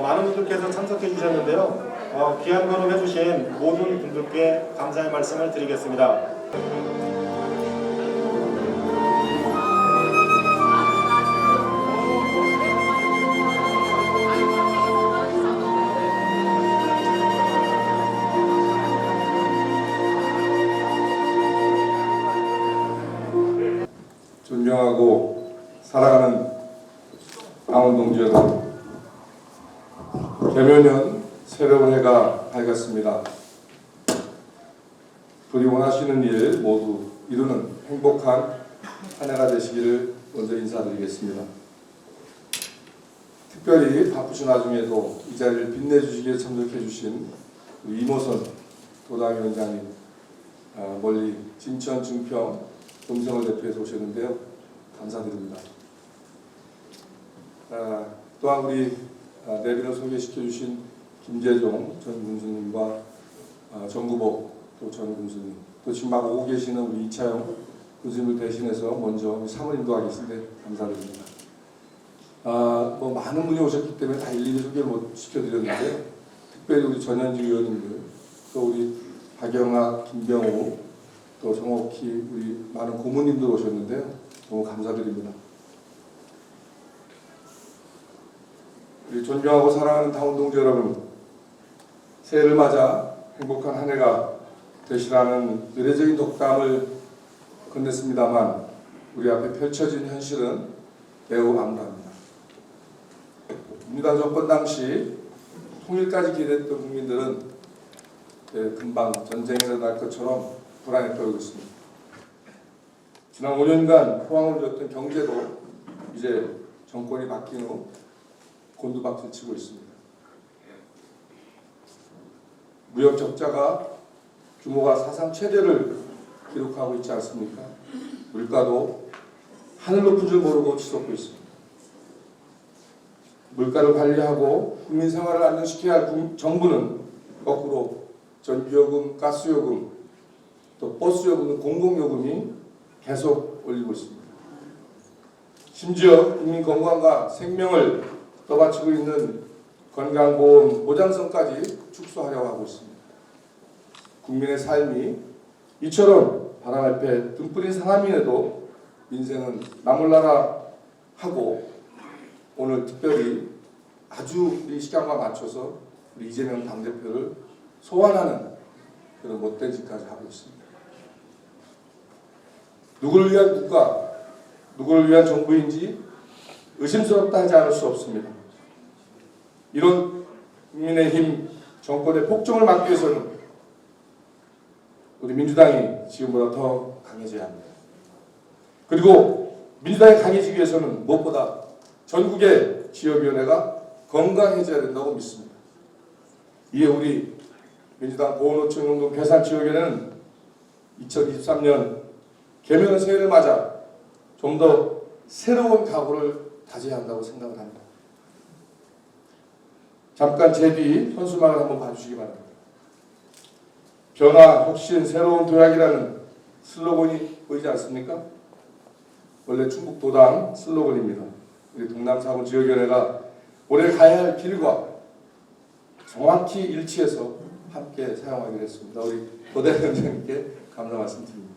많은 분들께서 참석해 주셨는데요. 귀한 걸음 해주신 모든 분들께 감사의 말씀을 드리겠습니다. 존경하고 사랑하는 강원동지 여러분, 개묘년 새로운 해가 밝았습니다. 부디 원하시는 일 모두 이루는 행복한 한 해가 되시기를 먼저 인사드리겠습니다. 특별히 바쁘신 와중에도 이 자리를 빛내주시기에 참석해 주신 우리 이모선 도당위원장님, 멀리 진천, 증평, 동성을 대표해서 오셨는데요. 감사드립니다. 또한 우리 내빈을 소개시켜 주신 김재종 전 군수님과 정구복 또 전 군수님, 또 지금 막 오고 계시는 우리 이차영 군수님을 대신해서 먼저 사모님도 와 계신데 감사드립니다. 뭐 많은 분이 오셨기 때문에 다 일일이 소개를 못 시켜드렸는데, 특별히 우리 전현직 의원님들, 또 우리 박영학, 김병호, 또 정옥희, 우리 많은 고모님들 오셨는데요. 너무 감사드립니다. 우리 존경하고 사랑하는 당원동지 여러분, 새해를 맞아 행복한 한 해가 되시라는 의례적인 독담을 건넸습니다만, 우리 앞에 펼쳐진 현실은 매우 암울합니다. 민주당 정권 당시 통일까지 기대했던 국민들은 금방 전쟁이 일어날 것처럼 불안에 떨고 있습니다. 지난 5년간 호황을 누렸던 경제도 이제 정권이 바뀐 후 곤두박질 치고 있습니다. 무역 적자가 규모가 사상 최대를 기록하고 있지 않습니까? 물가도 하늘 높은 줄 모르고 치솟고 있습니다. 물가를 관리하고 국민 생활을 안정시켜야 할 정부는 거꾸로 전기요금, 가스요금, 또 버스요금 등 공공요금이 계속 올리고 있습니다. 심지어 국민 건강과 생명을 떠받치고 있는 건강보험 보장성까지 축소하려고 하고 있습니다. 국민의 삶이 이처럼 바람 앞에 등불인 상황임에도 민생은 나몰라라 하고, 오늘 특별히 아주 우리 시간과 맞춰서 우리 이재명 당대표를 소환하는 그런 못된 짓까지 하고 있습니다. 누구를 위한 국가, 누구를 위한 정부인지 의심스럽다 하지 않을 수 없습니다. 이런 국민의힘 정권의 폭정을 막기 위해서는 우리 민주당이 지금보다 더 강해져야 합니다. 그리고 민주당이 강해지기 위해서는 무엇보다 전국의 지역위원회가 건강해져야 된다고 믿습니다. 이에 우리 민주당 보훈노총연동 괴산지역위원회는 2023년 개묘년 새해를 맞아 좀 더 새로운 각오를 다져야 한다고 생각을 합니다. 잠깐 제 뒤 현수막을 한번 봐주시기 바랍니다. 변화, 혁신, 새로운 도약이라는 슬로건이 보이지 않습니까? 원래 충북도당 슬로건입니다. 우리 동남사군 지역위원회가 올해 가야 할 길과 정확히 일치해서 함께 사용하기로 했습니다. 우리 도대 위원장님께 감사 말씀드립니다.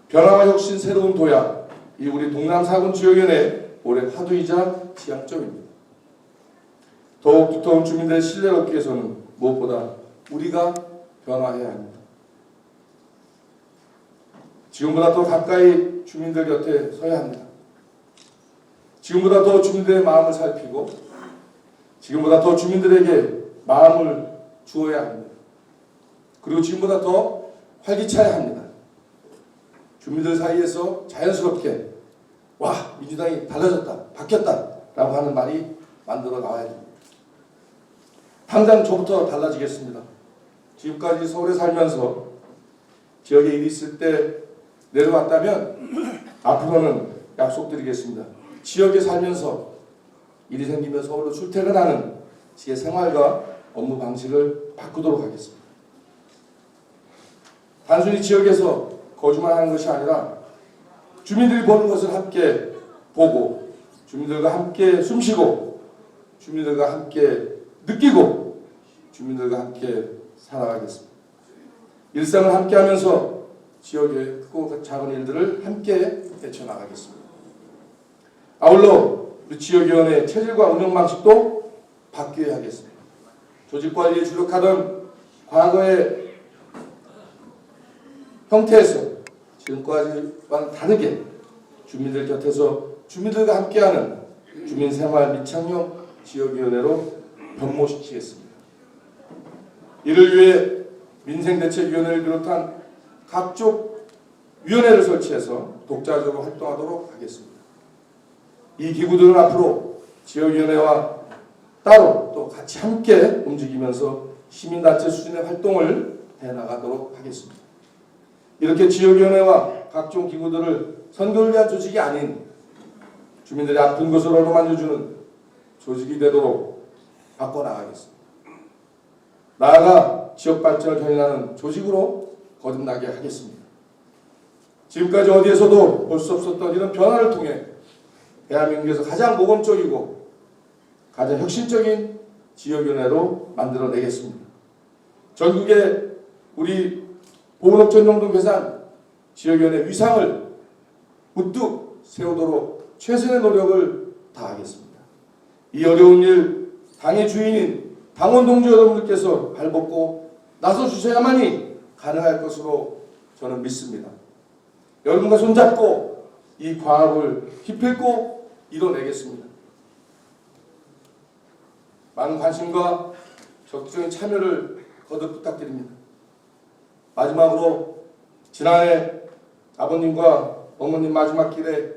변화와 혁신, 새로운 도약, 이 우리 동남사군 지역위원회 올해 화두이자 지향점입니다. 더욱 두터운 주민들의 신뢰를 얻기 위해서는 무엇보다 우리가 변화해야 합니다. 지금보다 더 가까이 주민들 곁에 서야 합니다. 지금보다 더 주민들의 마음을 살피고 지금보다 더 주민들에게 마음을 주어야 합니다. 그리고 지금보다 더 활기차야 합니다. 주민들 사이에서 자연스럽게 와, 민주당이 달라졌다, 바뀌었다 라고 하는 말이 만들어 나와야 됩니다. 당장 저부터 달라지겠습니다. 지금까지 서울에 살면서 지역에 일이 있을 때 내려왔다면 앞으로는 약속드리겠습니다. 지역에 살면서 일이 생기면 서울로 출퇴근하는 제 생활과 업무 방식을 바꾸도록 하겠습니다. 단순히 지역에서 거주만 하는 것이 아니라 주민들이 보는 것을 함께 보고 주민들과 함께 숨쉬고 주민들과 함께 느끼고 주민들과 함께 살아가겠습니다. 일상을 함께하면서 지역의 크고 작은 일들을 함께 헤쳐나가겠습니다. 아울러 우리 지역위원회의 체질과 운영 방식도 바뀌어야 하겠습니다. 조직관리에 주력하던 과거의 형태에서 지금까지와는 다르게 주민들 곁에서 주민들과 함께하는 주민생활 밀착형 지역위원회로 변모시키겠습니다. 이를 위해 민생대책위원회를 비롯한 각종 위원회를 설치해서 독자적으로 활동하도록 하겠습니다. 이 기구들은 앞으로 지역위원회와 따로 또 같이 함께 움직이면서 시민단체 수준의 활동을 해나가도록 하겠습니다. 이렇게 지역위원회와 각종 기구들을 선거를 위한 조직이 아닌 주민들의 아픈 것을 어루만져주는 조직이 되도록 바꿔나가겠습니다. 나아가 지역 발전을 견인하는 조직으로 거듭나게 하겠습니다. 지금까지 어디에서도 볼 수 없었던 이런 변화를 통해 대한민국에서 가장 모범적이고 가장 혁신적인 지역위원회로 만들어내겠습니다. 전국에 우리 보건업전용동계산 지역위원회 위상을 우뚝 세우도록 최선의 노력을 다하겠습니다. 이 어려운 일 당의 주인인 당원 동지 여러분들께서 발벗고 나서주셔야만이 가능할 것으로 저는 믿습니다. 여러분과 손잡고 이 과업을 기필코 이뤄내겠습니다. 많은 관심과 적극적인 참여를 거듭 부탁드립니다. 마지막으로 지난해 아버님과 어머님 마지막 길에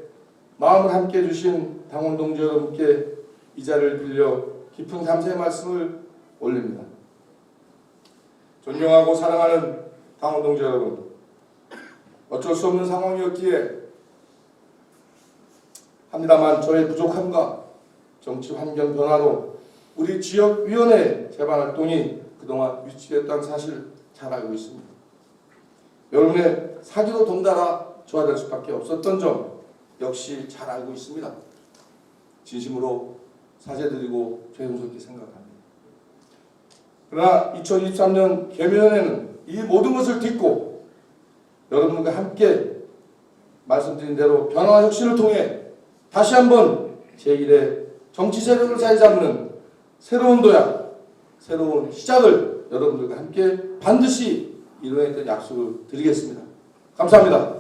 마음을 함께 해주신 당원 동지 여러분께 이 자리를 빌려 깊은 감사의 말씀을 올립니다. 존경하고 사랑하는 당원 동지 여러분, 어쩔 수 없는 상황이었기에 합니다만 저의 부족함과 정치 환경 변화로 우리 지역위원회 재반 활동이 그동안 위축됐다는 사실 잘 알고 있습니다. 여러분의 사기로 덩달아 좋아질 수밖에 없었던 점 역시 잘 알고 있습니다. 진심으로 사죄드리고 죄송스럽게 생각합니다. 그러나 2023년 개묘연에는 이 모든 것을 딛고 여러분과 함께 말씀드린 대로 변화와 혁신을 통해 다시 한번 제1의 정치 세력을 자리 잡는 새로운 도약, 새로운 시작을 여러분들과 함께 반드시 이뤄내겠다는 약속을 드리겠습니다. 감사합니다.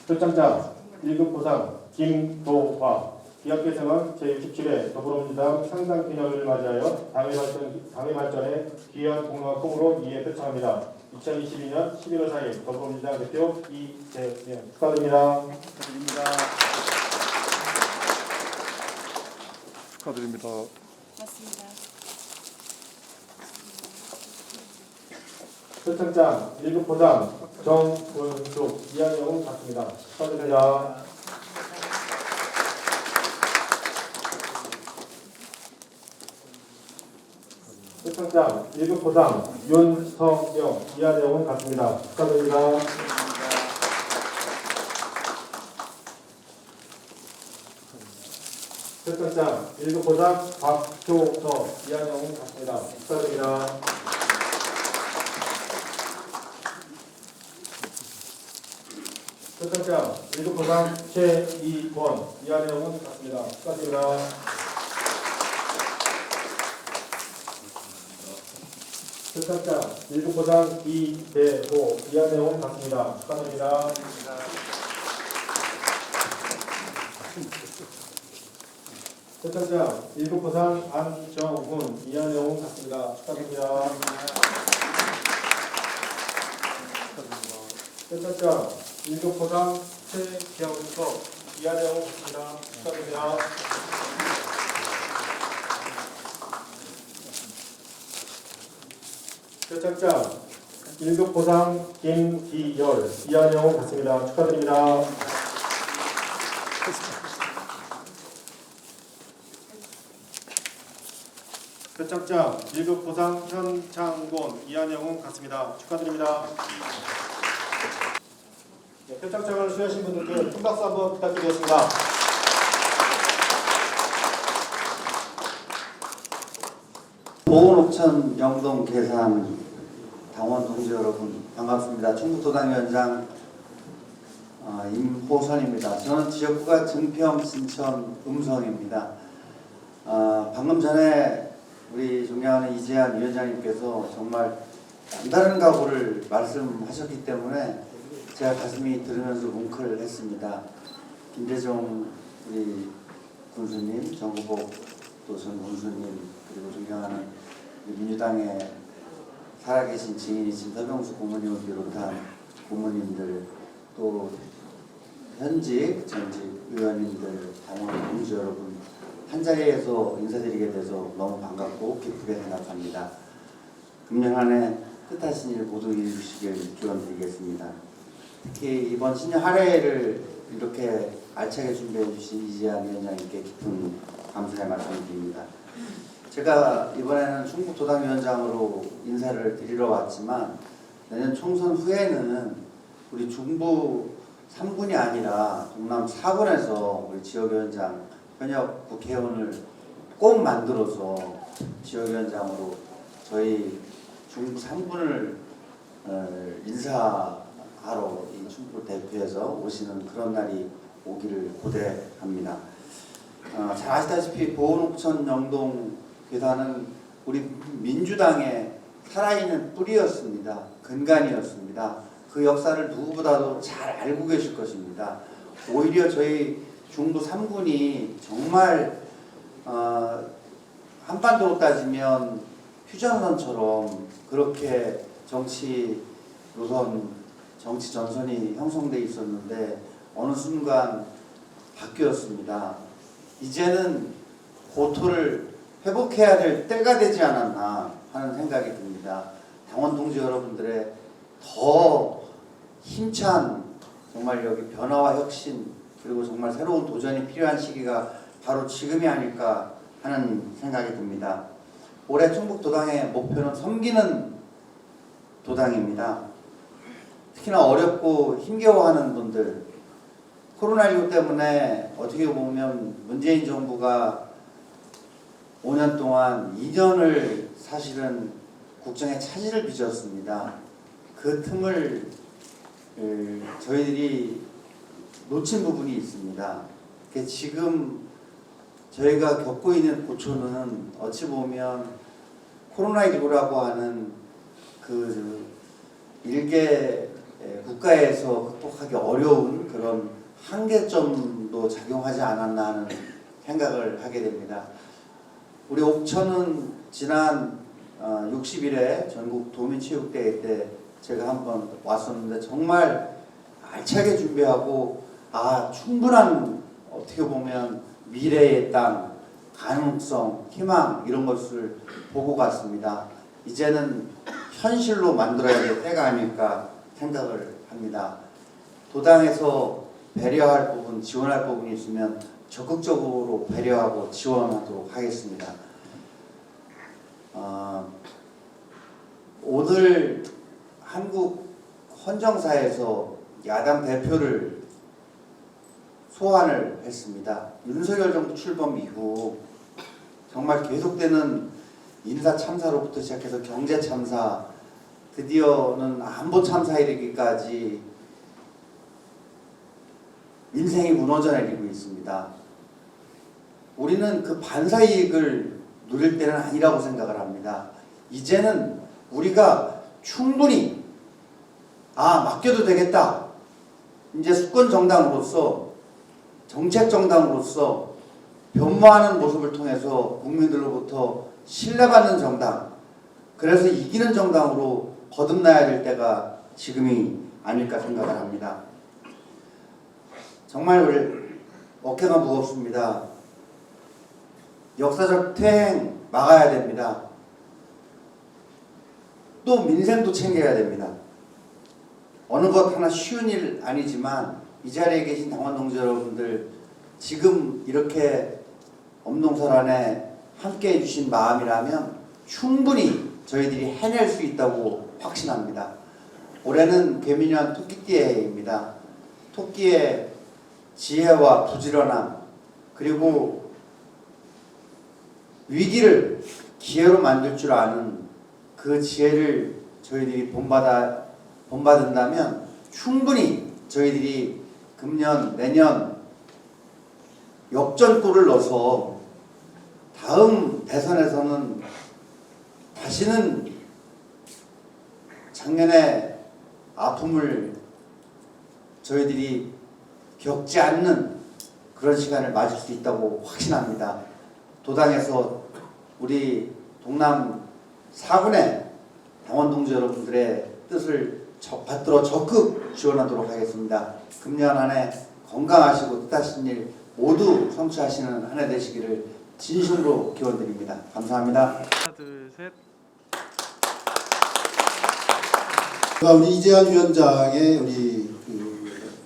표창장 1급 보상 김도화 기업개성은 제67회 더불어민주당 상당기념을 맞이하여 당의 발전에 귀한 공로가 콩으로 이에 표창합니다. 2022년 11월 4일 더불어민주당 대표 이재명 축하드립니다. 축하드립니다. 맞습니다. 표창장 1급 보상 정문숙 이한영 받습니다. 축하드립니다. 표창장 1급 보상 윤성영 이한영은 같습니다. 축하드립니다. 표창장 1급 보상 박효서 이한영은 같습니다. 축하드립니다. 표창장 1급 보상 최이권 이한영은 같습니다. 축하드립니다. 표창장 1급 보상 이대호 이한영은 같습니다. 축하드립니다. 표창장 1급 보상 안정훈 이한영은 같습니다. 축하드립니다. 표창장 1급 보상 최경석 이한영은 같습니다. 축하드립니다. 표창장 1급 보상 김기열 이한영은 같습니다. 축하드립니다. 표창장 1급 보상 현창곤 이한영은 같습니다. 축하드립니다. 네, 표창장을 수여하신 분들께 큰 박수 한번 부탁드리겠습니다. 옥천 영동 계산 당원 동지 여러분 반갑습니다. 충북도당위원장 임호선입니다. 저는 지역구가 증평, 신천, 음성입니다. 방금 전에 우리 존경하는 이재한 위원장님께서 정말 남다른 각오를 말씀하셨기 때문에 제가 가슴이 들으면서 뭉클했습니다. 김대중 우리 군수님, 정구복 또 전 군수님, 그리고 존경하는 우리 민주당의 살아계신 증인이신 서병수 고모님을 비롯한 고모님들, 또 현직, 전직 의원님들, 당원 동지 여러분 한자리에서 인사드리게 돼서 너무 반갑고 기쁘게 생각합니다. 금년 한 해 뜻하신 일 모두 이루시길 기원드리겠습니다. 특히 이번 신년 할애를 이렇게 알차게 준비해 주신 이재한 위원장님께 깊은 감사의 말씀을 드립니다. 제가 이번에는 충북도당위원장으로 인사를 드리러 왔지만 내년 총선 후에는 우리 중부 3군이 아니라 동남 4군에서 우리 지역위원장 현역 국회의원을 꼭 만들어서 지역위원장으로 저희 중부 3군을 인사하러 이 충북 대표에서 오시는 그런 날이 오기를 고대합니다. 잘 아시다시피 보은옥천 영동 괴산은 우리 민주당의 살아있는 뿌리였습니다. 근간이었습니다. 그 역사를 누구보다도 잘 알고 계실 것입니다. 오히려 저희 중부 3군이 정말 한반도로 따지면 휴전선처럼 그렇게 정치 노선, 정치 전선이 형성돼 있었는데 어느 순간 바뀌었습니다. 이제는 고토를 회복해야 될 때가 되지 않았나 하는 생각이 듭니다. 당원 동지 여러분들의 더 힘찬 정말 여기 변화와 혁신 그리고 정말 새로운 도전이 필요한 시기가 바로 지금이 아닐까 하는 생각이 듭니다. 올해 충북도당의 목표는 섬기는 도당입니다. 특히나 어렵고 힘겨워하는 분들, 코로나19 때문에 어떻게 보면 문재인 정부가 5년 동안 2년을 사실은 국정에 차질을 빚었습니다. 그 틈을 저희들이 놓친 부분이 있습니다. 지금 저희가 겪고 있는 고초는 어찌 보면 코로나19라고 하는 그 일개 국가에서 극복하기 어려운 그런 한계점도 작용하지 않았나 하는 생각을 하게 됩니다. 우리 옥천은 지난 60일에 전국 도민체육대회 때 제가 한번 왔었는데 정말 알차게 준비하고 충분한 어떻게 보면 미래의 땅, 가능성, 희망 이런 것을 보고 갔습니다. 이제는 현실로 만들어야 될 때가 아닐까 생각을 합니다. 도당에서 배려할 부분, 지원할 부분이 있으면 적극적으로 배려하고 지원하도록 하겠습니다. 오늘 한국 헌정사에서 야당 대표를 소환을 했습니다. 윤석열 정부 출범 이후 정말 계속되는 인사 참사로부터 시작해서 경제 참사, 드디어는 안보 참사에 이르기까지 인생이 무너져 내리고 있습니다. 우리는 그 반사이익을 누릴 때는 아니라고 생각을 합니다. 이제는 우리가 충분히 맡겨도 되겠다. 이제 수권 정당으로서 정책 정당으로서 변모하는 모습을 통해서 국민들로부터 신뢰받는 정당, 그래서 이기는 정당으로 거듭나야 될 때가 지금이 아닐까 생각을 합니다. 정말 어깨가 무겁습니다. 역사적 퇴행 막아야 됩니다. 또 민생도 챙겨야 됩니다. 어느 것 하나 쉬운 일 아니지만 이 자리에 계신 당원 동지 여러분들 지금 이렇게 엄동설안에 함께 해주신 마음이라면 충분히 저희들이 해낼 수 있다고 확신합니다. 올해는 괴미년 토끼띠의 해입니다. 토끼의 지혜와 부지런함 그리고 위기를 기회로 만들 줄 아는 그 지혜를 저희들이 본받는다면 충분히 저희들이 금년 내년 역전골을 넣어서 다음 대선에서는 다시는 작년의 아픔을 저희들이 겪지 않는 그런 시간을 맞을 수 있다고 확신합니다. 도당에서 우리 동남 4군의 당원 동지 여러분들의 뜻을 받들어 적극 지원하도록 하겠습니다. 금년 한 해 건강하시고 뜻하신 일 모두 성취하시는 한 해 되시기를 진심으로 기원드립니다. 감사합니다. 하나, 둘, 셋. 우리 이재한 위원장의 우리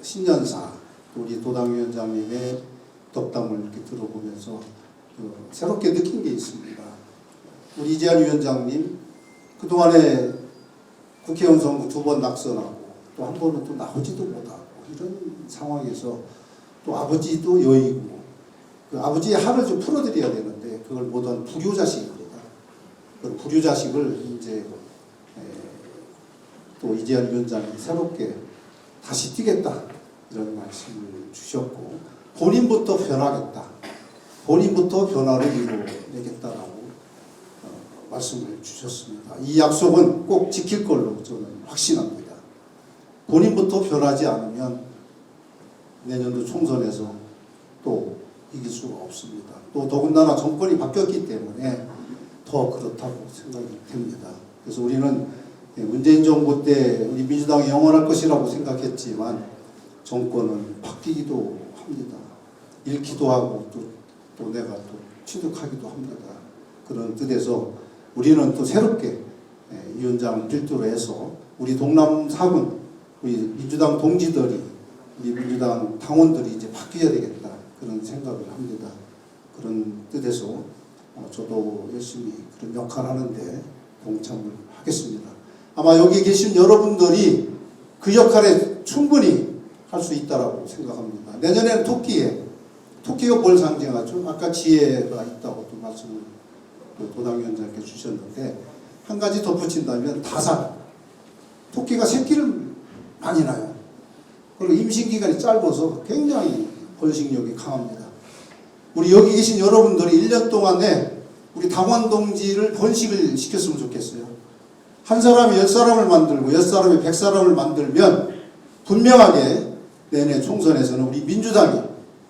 신년사, 우리 도당위원장님의 덕담을 이렇게 들어보면서 새롭게 느낀 게 있습니다. 우리 이재한 위원장님 그동안에 국회의원 선거 2번 낙선하고 또 한 번은 또 나오지도 못하고 이런 상황에서 또 아버지도 여의고 그 아버지의 한을 좀 풀어드려야 되는데 그걸 못한 불효자식입니다. 그 불효자식을 이제 또 이재한 위원장이 새롭게 다시 뛰겠다 이런 말씀을 주셨고 본인부터 변하겠다. 본인부터 변화를 이루어내겠다라고 말씀을 주셨습니다. 이 약속은 꼭 지킬 걸로 저는 확신합니다. 본인부터 변하지 않으면 내년도 총선에서 또 이길 수가 없습니다. 또 더군다나 정권이 바뀌었기 때문에 더 그렇다고 생각이 됩니다. 그래서 우리는 문재인 정부 때 우리 민주당이 영원할 것이라고 생각했지만 정권은 바뀌기도 합니다. 잃기도 하고 또 내가 또 취득하기도 합니다. 그런 뜻에서 우리는 또 새롭게 위원장을 필두로 해서 우리 동남 4군 우리 민주당 동지들이 우리 민주당 당원들이 이제 바뀌어야 되겠다 그런 생각을 합니다. 그런 뜻에서 저도 열심히 그런 역할을 하는데 동참을 하겠습니다. 아마 여기 계신 여러분들이 그 역할에 충분히 할 수 있다라고 생각합니다. 내년에는 토끼가 뭘 상징하죠? 아까 지혜가 있다고 또 말씀을 도당위원장께 주셨는데 한 가지 덧붙인다면 다산. 토끼가 새끼를 많이 낳아요. 그리고 임신기간이 짧아서 굉장히 번식력이 강합니다. 우리 여기 계신 여러분들이 1년 동안에 우리 당원 동지를 번식을 시켰으면 좋겠어요. 한 사람이 10사람을 만들고 10사람이 100사람을 만들면 분명하게 내년 총선에서는 우리 민주당이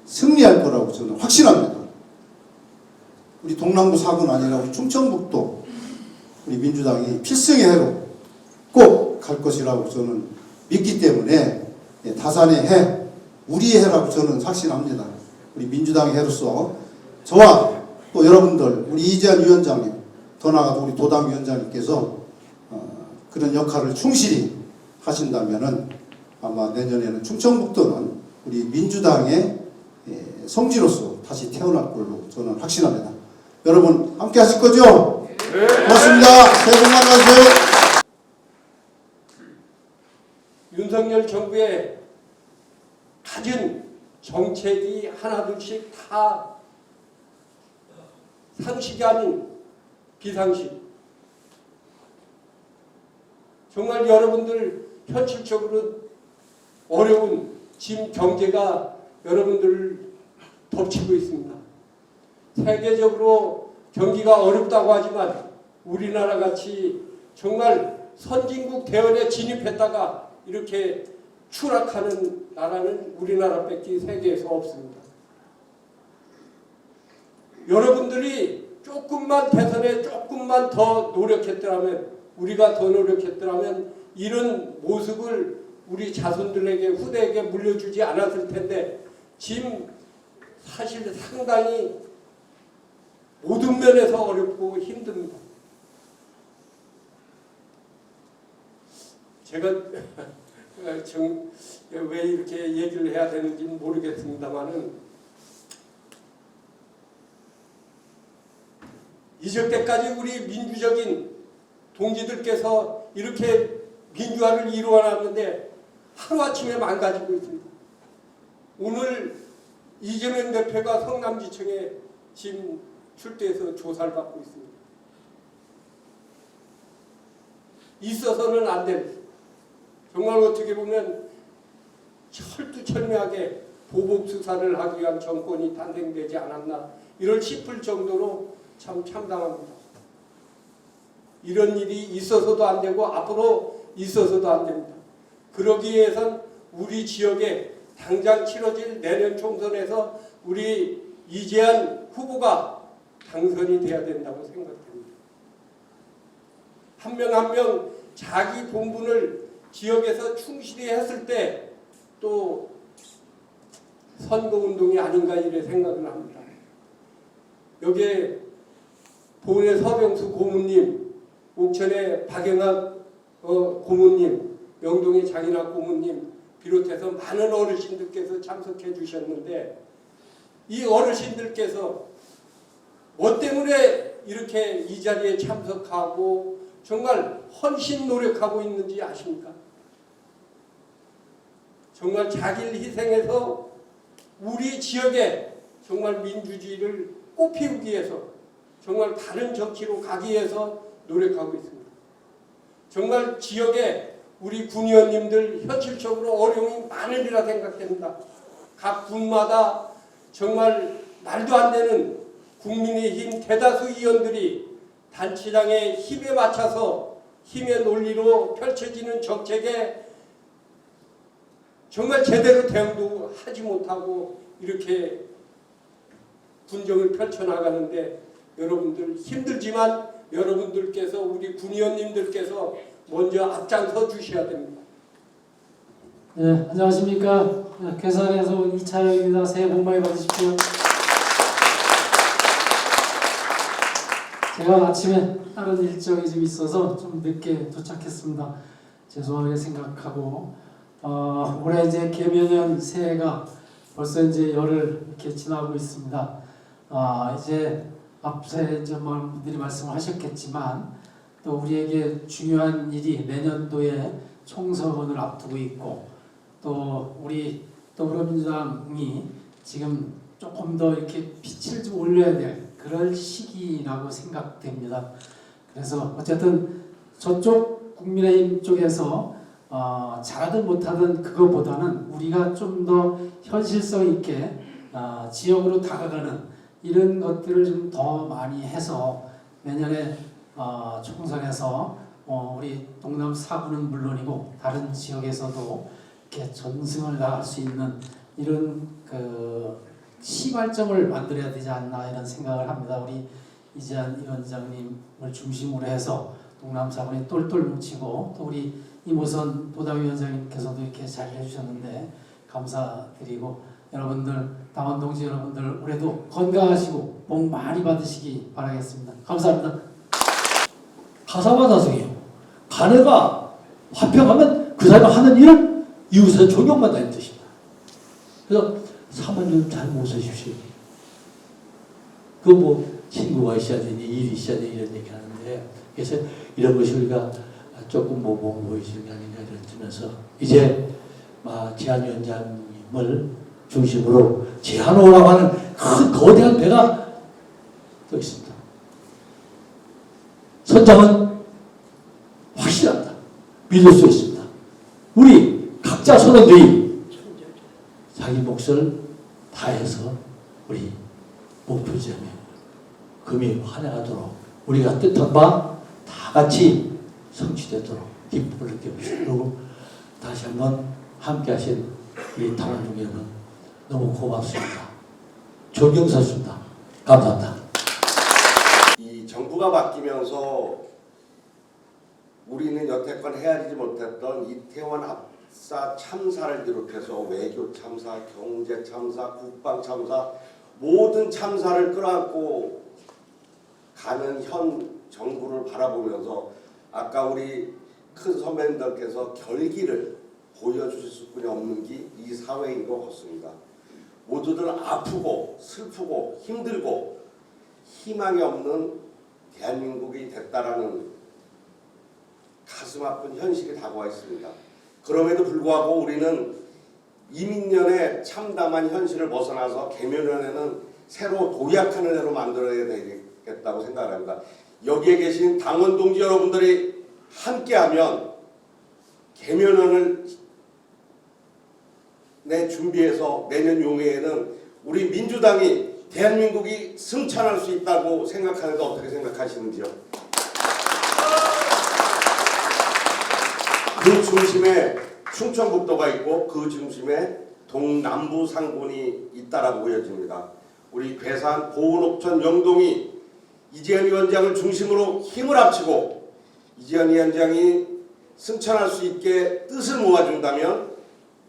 승리할 거라고 저는 확신합니다. 우리 동남부 4군 아니라 우리 충청북도 우리 민주당이 필승의 해로 꼭 갈 것이라고 저는 믿기 때문에 다산의 해, 우리의 해라고 저는 확신합니다. 우리 민주당의 해로서 저와 또 여러분들, 우리 이재한 위원장님, 더 나아가도 우리 도당위원장님께서 그런 역할을 충실히 하신다면은 아마 내년에는 충청북도는 우리 민주당의 성지로서 다시 태어날 걸로 저는 확신합니다. 여러분 함께 하실 거죠? 네. 고맙습니다. 새해 복 많이 받으세요. 윤석열 정부의 가진 정책이 하나둘씩 다 상식이 아닌 비상식. 정말 여러분들 현실적으로 어려운 지금 경제가 여러분들을 덮치고 있습니다. 세계적으로 경기가 어렵다고 하지만 우리나라 같이 정말 선진국 대열에 진입했다가 이렇게 추락하는 나라는 우리나라밖에 세계에서 없습니다. 여러분들이 조금만 대선에 조금만 더 노력했더라면, 우리가 더 노력했더라면 이런 모습을 우리 자손들에게, 후대에게 물려주지 않았을 텐데 지금 사실 상당히 모든 면에서 어렵고 힘듭니다. 제가 왜 이렇게 얘기를 해야 되는지는 모르겠습니다만은 이제까지 우리 민주적인 동지들께서 이렇게 민주화를 이루어놨는데 하루아침에 망가지고 있습니다. 오늘 이재명 대표가 성남지청에 지금 출두해서 조사를 받고 있습니다. 있어서는 안 됩니다. 정말 어떻게 보면 철두철미하게 보복수사를 하기 위한 정권이 탄생되지 않았나 이럴 싶을 정도로 참 참담합니다. 이런 일이 있어서도 안 되고 앞으로 있어서도 안 됩니다. 그러기 위해선 우리 지역에 당장 치러질 내년 총선에서 우리 이재한 후보가 당선이 돼야 된다고 생각됩니다. 한 명 한 명 자기 본분을 지역에서 충실히 했을 때 또 선거운동이 아닌가 이래 생각을 합니다. 여기에 보은의 서병수 고문님, 옥천의 박영학 고문님, 명동의 장인학 고문님 비롯해서 많은 어르신들께서 참석해 주셨는데 이 어르신들께서 뭐 때문에 이렇게 이 자리에 참석하고 정말 헌신 노력하고 있는지 아십니까? 정말 자기를 희생해서 우리 지역에 정말 민주주의를 꽃피우기 위해서 정말 다른 정치로 가기 위해서 노력하고 있습니다. 정말 지역에 우리 군의원님들 현실적으로 어려움이 많으리라 생각됩니다. 각 군마다 정말 말도 안 되는 국민의힘 대다수 의원들이 단체장의 힘에 맞춰서 힘의 논리로 펼쳐지는 정책에 정말 제대로 대응도 하지 못하고 이렇게 군정을 펼쳐나가는데 여러분들 힘들지만 여러분들께서 우리 군의원님들께서 먼저 앞장서 주셔야 됩니다. 네, 안녕하십니까. 괴산에서 온 이차영입니다. 새해 복 많이 받으십시오. 제가 아침에 다른 일정이 좀 있어서 좀 늦게 도착했습니다. 죄송하게 생각하고 올해 이제 개묘년 새해가 벌써 이제 열흘 이렇게 지나고 있습니다. 이제 앞서 이제 많은 분들이 말씀을 하셨겠지만 또 우리에게 중요한 일이 내년도에 총선을 앞두고 있고 또 우리 더불어민주당이 지금 조금 더 이렇게 빛을 좀 올려야 될 그럴 시기라고 생각됩니다. 그래서 어쨌든 저쪽 국민의힘 쪽에서 잘하든 못하든 그거보다는 우리가 좀 더 현실성 있게 지역으로 다가가는 이런 것들을 좀 더 많이 해서 내년에 총선에서 우리 동남 4구는 물론이고 다른 지역에서도 이렇게 전승을 나갈 수 있는 이런 그 시발점을 만들어야 되지 않나 이런 생각을 합니다. 우리 이재한 위원장님을 중심으로 해서 동남 4군이 똘똘 뭉치고 또 우리 이모선 보당위원장님께서도 이렇게 잘 해주셨는데 감사드리고 여러분들 당원 동지 여러분들 올해도 건강하시고 복 많이 받으시기 바라겠습니다. 감사합니다. 가사바다성이에요. 가네가 화평하면 그 사람이 하는 일을 이웃에 존경받다는 뜻입니다. 그래서 사모님 잘 모셔주십시오. 그 뭐 친구가 있어야 되니 일이 있어야 되니 이런 얘기 하는데 그래서 이런 것이 우리가 조금 모범 보이시는 게 아닌가 이러면서 이제 제한 위원장님을 중심으로 제한 오라고 하는 큰 거대한 배가 또 있습니다. 선장은 확실합니다. 믿을 수 있습니다. 우리 각자 선원들이 자기 몫을 다해서 우리 목표점에 금이 환영하도록 우리가 뜻한 바 다 같이 성취되도록 기쁨을 느껴보시고 다시 한번 함께 하신 우리 당원중 여러분 너무 고맙습니다. 존경스럽습니다. 감사합니다. 이 정부가 바뀌면서 우리는 여태껏 헤아리지 못했던 이태원 압사 참사를 비롯해서 외교 참사, 경제 참사, 국방 참사 모든 참사를 끌어안고 가는 현 정부를 바라보면서 아까 우리 큰 선배님들께서 결기를 보여주실 수뿐이 없는 게 이 사회인 것 같습니다. 모두들 아프고 슬프고 힘들고 희망이 없는 대한민국이 됐다라는 가슴 아픈 현실이 다가와 있습니다. 그럼에도 불구하고 우리는 이민년의 참담한 현실을 벗어나서 개묘년에는 새로 도약하는 해로 만들어야 되겠다고 생각합니다. 여기에 계신 당원 동지 여러분들이 함께하면 개면원을 준비해서 내년 용해에는 우리 민주당이 대한민국이 승천할 수 있다고 생각하는데 어떻게 생각하시는지요? 그 중심에 충청북도가 있고 그 중심에 동남부 상권이 있다라고 보여집니다. 우리 괴산, 보은, 옥천, 영동이 이재현 위원장을 중심으로 힘을 합치고 이재현 위원장이 승천할 수 있게 뜻을 모아준다면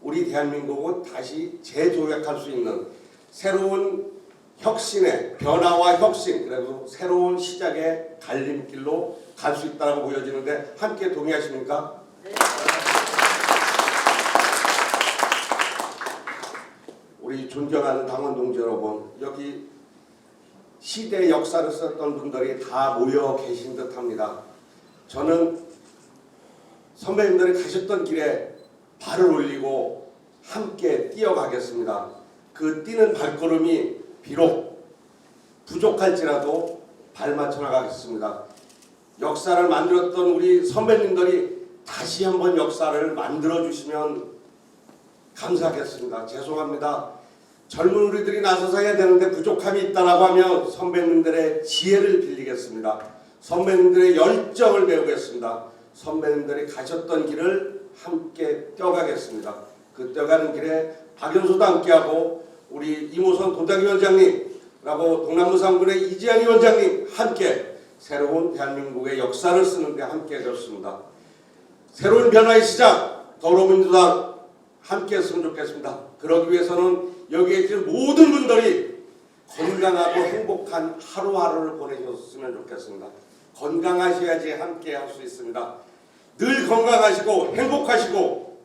우리 대한민국은 다시 재조약할 수 있는 새로운 혁신의 변화와 혁신, 그리고 새로운 시작의 갈림길로 갈 수 있다고 보여지는데 함께 동의하십니까? 우리 존경하는 당원 동지 여러분, 여기 시대 역사를 썼던 분들이 다 모여 계신 듯합니다. 저는 선배님들이 가셨던 길에 발을 올리고 함께 뛰어가겠습니다. 그 뛰는 발걸음이 비록 부족할지라도 발맞춰 나가겠습니다. 역사를 만들었던 우리 선배님들이 다시 한번 역사를 만들어 주시면 감사하겠습니다. 죄송합니다. 젊은 우리들이 나서서 해야 되는데 부족함이 있다라고 하면 선배님들의 지혜를 빌리겠습니다. 선배님들의 열정을 배우겠습니다. 선배님들이 가셨던 길을 함께 뛰어가겠습니다. 그 뛰어가는 길에 박연소도 함께하고 우리 이모선 도당위원장님하고 동남부 상군의 이재현 위원장님 함께 새로운 대한민국의 역사를 쓰는데 함께 해줬습니다. 새로운 변화의 시작 더불어민주당 함께 했으면 좋겠습니다. 그러기 위해서는 여기에 계신 모든 분들이 건강하고 행복한 하루하루를 보내셨으면 좋겠습니다. 건강하셔야지 함께 할 수 있습니다. 늘 건강하시고 행복하시고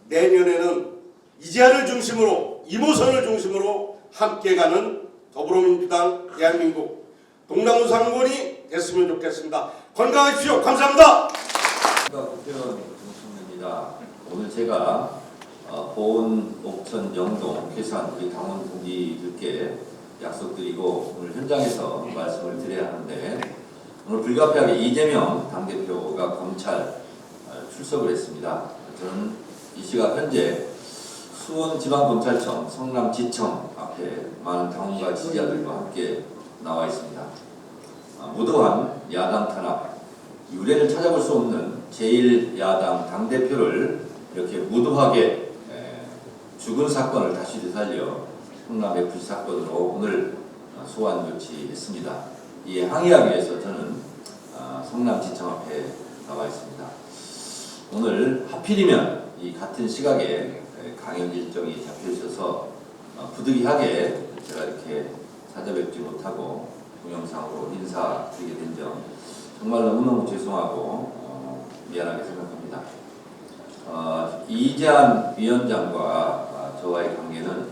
내년에는 이재한을 중심으로 이모선을 중심으로 함께 가는 더불어민주당 대한민국 동남부 상권이 됐으면 좋겠습니다. 건강하십시오. 감사합니다. 국회의원 정승입니다. 오늘 제가 보은, 옥천, 영동, 괴산 우리 당원 동지들께 약속드리고 오늘 현장에서 말씀을 드려야 하는데 오늘 불가피하게 이재명 당대표가 검찰 출석을 했습니다. 저는 이 시각 현재 수원지방검찰청 성남지청 앞에 많은 당원과 지지자들과 함께 나와 있습니다. 무도한 야당 탄압, 유례를 찾아볼 수 없는 제1야당 당대표를 이렇게 무도하게 죽은 사건을 다시 되살려 성남 FC 사건으로 오늘 소환 조치했습니다. 이에 항의하기 위해서 저는 성남지청 앞에 나와 있습니다. 오늘 하필이면 이 같은 시각에 강연 일정이 잡혀 있어서 부득이하게 제가 이렇게 찾아뵙지 못하고 동영상으로 인사드리게 된 점 정말 너무너무 죄송하고 미안하게 생각합니다. 이재한 위원장과 저와의 관계는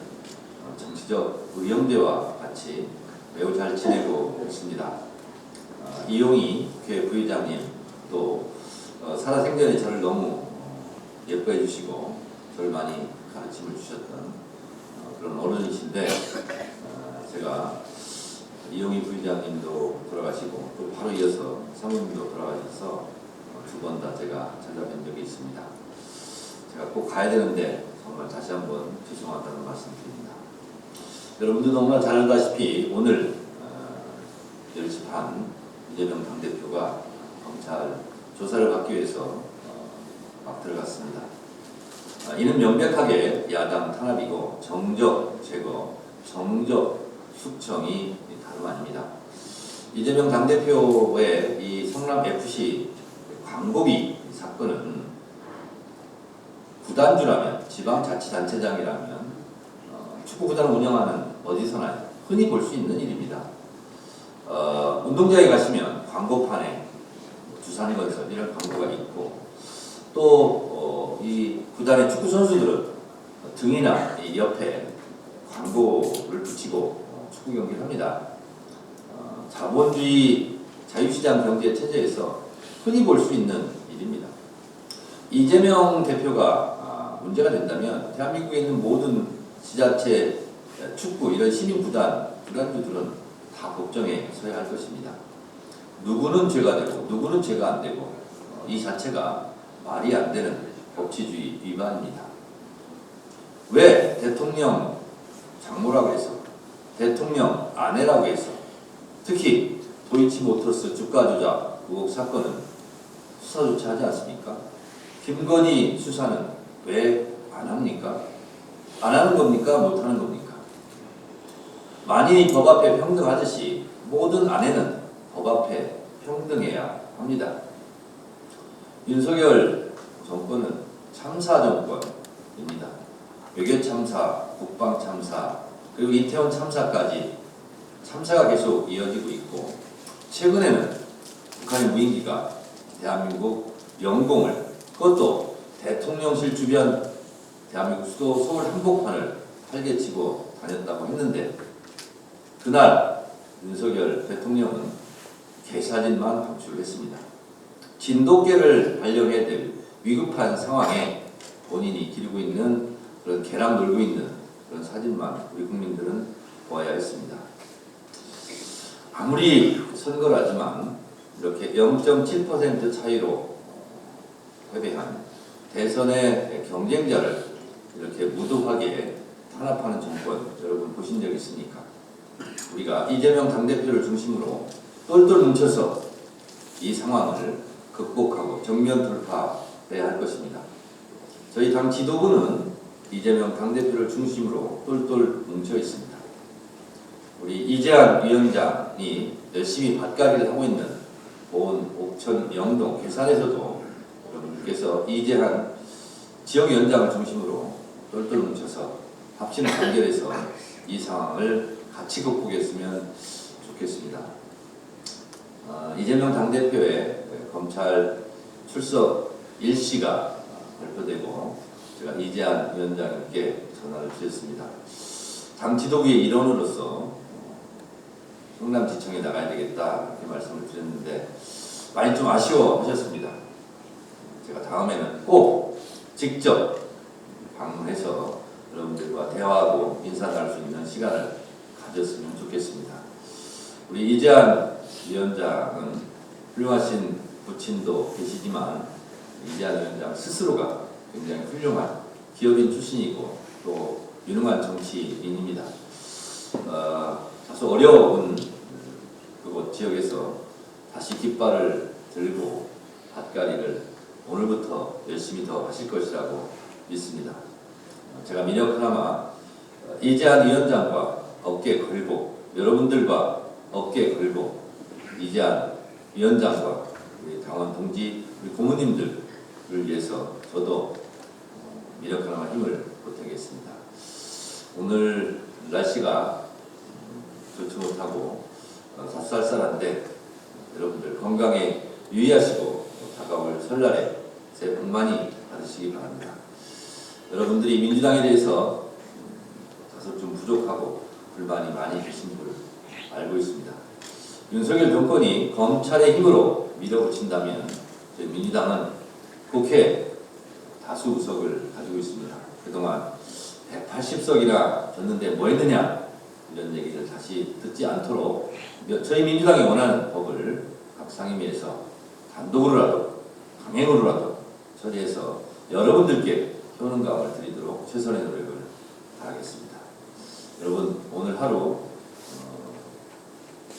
정치적 의형제와 같이 매우 잘 지내고 있습니다. 이용희 국회 부의장님 또 살아생전에 저를 너무 예뻐해 주시고 저를 많이 가르침을 주셨던 그런 어른이신데 제가 이용희 부의장님도 돌아가시고 또 바로 이어서 사모님도 돌아가셔서 두 번 다 제가 찾아뵌 적이 있습니다. 제가 꼭 가야 되는데 정말 다시 한번 죄송하다는 말씀드립니다. 여러분도 너무나 잘 알다시피 오늘 10시 반 이재명 당대표가 검찰 조사를 받기 위해서 막 들어갔습니다. 이는 명백하게 야당 탄압이고 정적 제거, 정적 숙청이 다름 아닙니다. 이재명 당대표의 이 성남FC 광고비 사건은 구단주라면, 지방자치단체장이라면 축구구단을 운영하는 어디서나 흔히 볼 수 있는 일입니다. 운동장에 가시면 광고판에 두산건설 이런 광고가 있고 또 이 구단의 축구 선수들은 등이나 이 옆에 광고를 붙이고 축구 경기를 합니다. 자본주의 자유시장 경제 체제에서 흔히 볼 수 있는 일입니다. 이재명 대표가 문제가 된다면 대한민국에 있는 모든 지자체, 축구 이런 구단주들은 다 법정에 서야 할 것입니다. 누구는 죄가 되고 누구는 죄가 안 되고 이 자체가 말이 안 되는 법치주의 위반입니다. 왜 대통령 장모라고 해서, 대통령 아내라고 해서, 특히 도이치모터스 주가 조작 의혹 사건은 수사조차 하지 않습니까? 김건희 수사는 왜 안 합니까? 안 하는 겁니까? 못 하는 겁니까? 만인이 법 앞에 평등하듯이 모든 아내는 법 앞에 평등해야 합니다. 윤석열 정권은 참사 정권입니다. 외교 참사, 국방 참사, 그리고 이태원 참사까지 참사가 계속 이어지고 있고, 최근에는 북한의 무인기가 대한민국 영공을, 그것도 대통령실 주변 대한민국 수도 서울 한복판을 활개치고 다녔다고 했는데, 그날 윤석열 대통령은 개사진만 방출을 했습니다. 진돗개를 발령해야 될 위급한 상황에 본인이 기르고 있는 그런 개랑 놀고 있는 그런 사진만 우리 국민들은 보아야 했습니다. 아무리 선거라지만 이렇게 0.7% 차이로 패배한 대선의 경쟁자를 이렇게 무도하게 탄압하는 정권 여러분 보신 적 있습니까? 우리가 이재명 당대표를 중심으로 똘똘 뭉쳐서 이 상황을 극복하고 정면 돌파해야 할 것입니다. 저희 당 지도부는 이재명 당대표를 중심으로 똘똘 뭉쳐 있습니다. 우리 이재한 위원장이 열심히 밭갈이를 하고 있는 보은, 옥천, 영동, 괴산에서도 여러분께서 이재한 지역위원장을 중심으로 똘똘 뭉쳐서 합심을 단결해서 이 상황을 같이 극복했으면 좋겠습니다. 이재명 당대표의 검찰 출석 일시가 발표되고 제가 이재한 위원장님께 전화를 드렸습니다. 당 지도부의 일원으로서 성남지청에 나가야 되겠다 이렇게 말씀을 드렸는데 많이 좀 아쉬워하셨습니다. 제가 다음에는 꼭 직접 방문해서 여러분들과 대화하고 인사 나눌 수 있는 시간을 가졌으면 좋겠습니다. 우리 이재한 위원장은 훌륭하신 부친도 계시지만 이재한 위원장 스스로가 굉장히 훌륭한 기업인 출신이고 또 유능한 정치인입니다. 다소 어려운 그곳 지역에서 다시 깃발을 들고 밭갈이를 오늘부터 열심히 더 하실 것이라고 믿습니다. 제가 미력 하나마 이재한 위원장과 어깨 걸고 여러분들과 어깨 걸고 이재한 위원장과 우리 당원 동지 우리 고모님들을 위해서 저도 미력 하나마 힘을 보태겠습니다. 오늘 날씨가 좋지 못하고 쌀쌀한데 여러분들 건강에 유의하시고 다가올 설날에 새해 복 많이 받으시기 바랍니다. 여러분들이 민주당에 대해서 다소 좀 부족하고 불만이 많이 계신 줄 알고 있습니다. 윤석열 정권이 검찰의 힘으로 밀어붙인다면 저희 민주당은 국회 다수 의석을 가지고 있습니다. 그동안 180석이나 줬는데 뭐 했느냐 이런 얘기를 다시 듣지 않도록 저희 민주당이 원하는 법을 각 상임위에서 단독으로라도 강행으로라도 처리해서 여러분들께 효능감을 드리도록 최선의 노력을 다하겠습니다. 여러분 오늘 하루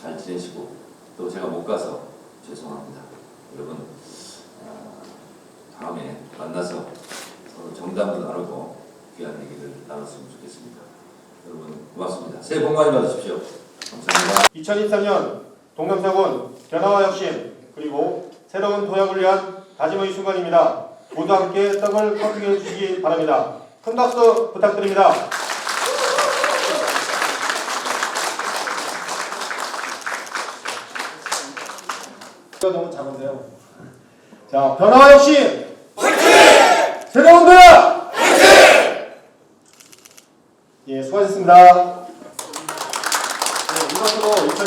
잘 지내시고 또 제가 못 가서 죄송합니다. 여러분 다음에 만나서 서로 정담도 나누고 귀한 얘기를 나눴으면 좋겠습니다. 여러분 고맙습니다. 새해 복 많이 받으십시오. 감사합니다. 2023년 동남사군 변화와 혁신 그리고 새로운 도약을 위한 다짐의 순간입니다. 모두 함께 떡을 커팅해 주시기 바랍니다. 큰 박수 부탁드립니다. 너무 작은데요. 자, 변화와 혁신 화이팅! 새로운 도약 화이팅! 예, 수고하셨습니다.